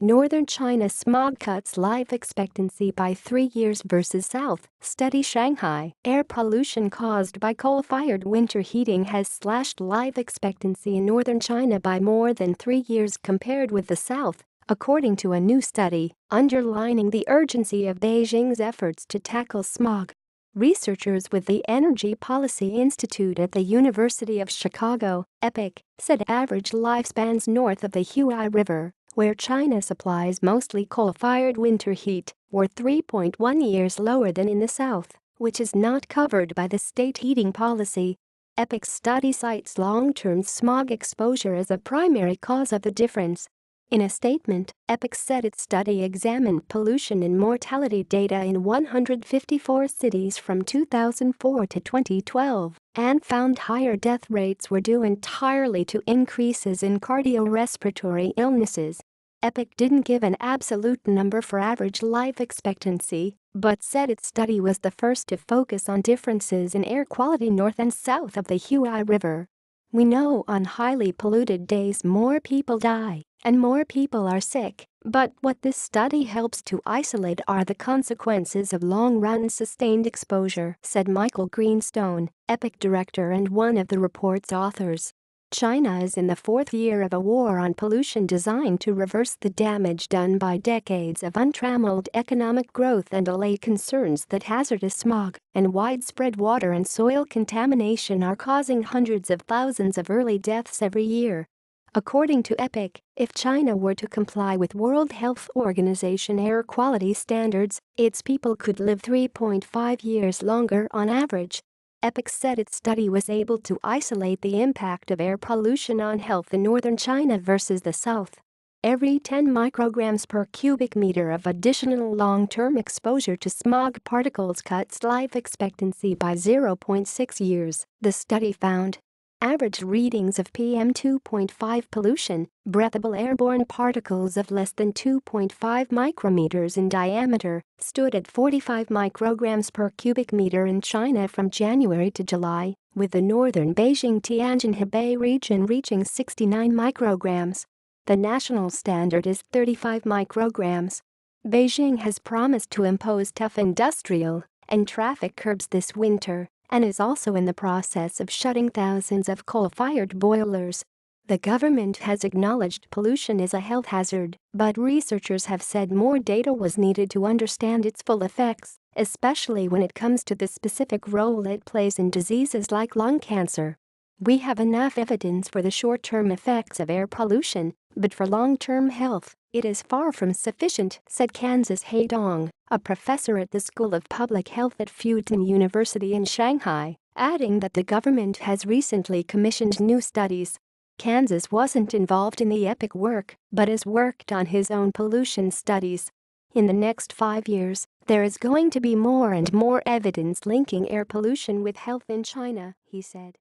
Northern China smog cuts life expectancy by 3 years versus South. Study Shanghai. Air pollution caused by coal-fired winter heating has slashed life expectancy in northern China by more than 3 years compared with the South, according to a new study, underlining the urgency of Beijing's efforts to tackle smog. Researchers with the Energy Policy Institute at the University of Chicago, EPIC, said average lifespans north of the Huai River, where China supplies mostly coal-fired winter heat, were 3.1 years lower than in the South, which is not covered by the state heating policy. EPIC's study cites long-term smog exposure as a primary cause of the difference. In a statement, EPIC said its study examined pollution and mortality data in 154 cities from 2004 to 2012 and found higher death rates were due entirely to increases in cardiorespiratory illnesses. EPIC didn't give an absolute number for average life expectancy, but said its study was the first to focus on differences in air quality north and south of the Huai River. We know on highly polluted days more people die and more people are sick, but what this study helps to isolate are the consequences of long-run sustained exposure, said Michael Greenstone, EPIC director and one of the report's authors. China is in the fourth year of a war on pollution designed to reverse the damage done by decades of untrammeled economic growth and allay concerns that hazardous smog and widespread water and soil contamination are causing hundreds of thousands of early deaths every year. According to EPIC, if China were to comply with World Health Organization air quality standards, its people could live 3.5 years longer on average. EPIC said its study was able to isolate the impact of air pollution on health in northern China versus the South. Every 10 micrograms per cubic meter of additional long-term exposure to smog particles cuts life expectancy by 0.6 years, the study found. Average readings of PM2.5 pollution, breathable airborne particles of less than 2.5 micrometers in diameter, stood at 45 micrograms per cubic meter in China from January to July, with the northern Beijing-Tianjin-Hebei region reaching 69 micrograms. The national standard is 35 micrograms. Beijing has promised to impose tough industrial and traffic curbs this winter and is also in the process of shutting thousands of coal-fired boilers. The government has acknowledged pollution is a health hazard, but researchers have said more data was needed to understand its full effects, especially when it comes to the specific role it plays in diseases like lung cancer. We have enough evidence for the short-term effects of air pollution, but for long-term health, it is far from sufficient, said Kansas Haidong, a professor at the School of Public Health at Fudan University in Shanghai, adding that the government has recently commissioned new studies. Kansas wasn't involved in the EPIC work, but has worked on his own pollution studies. In the next 5 years, there is going to be more and more evidence linking air pollution with health in China, he said.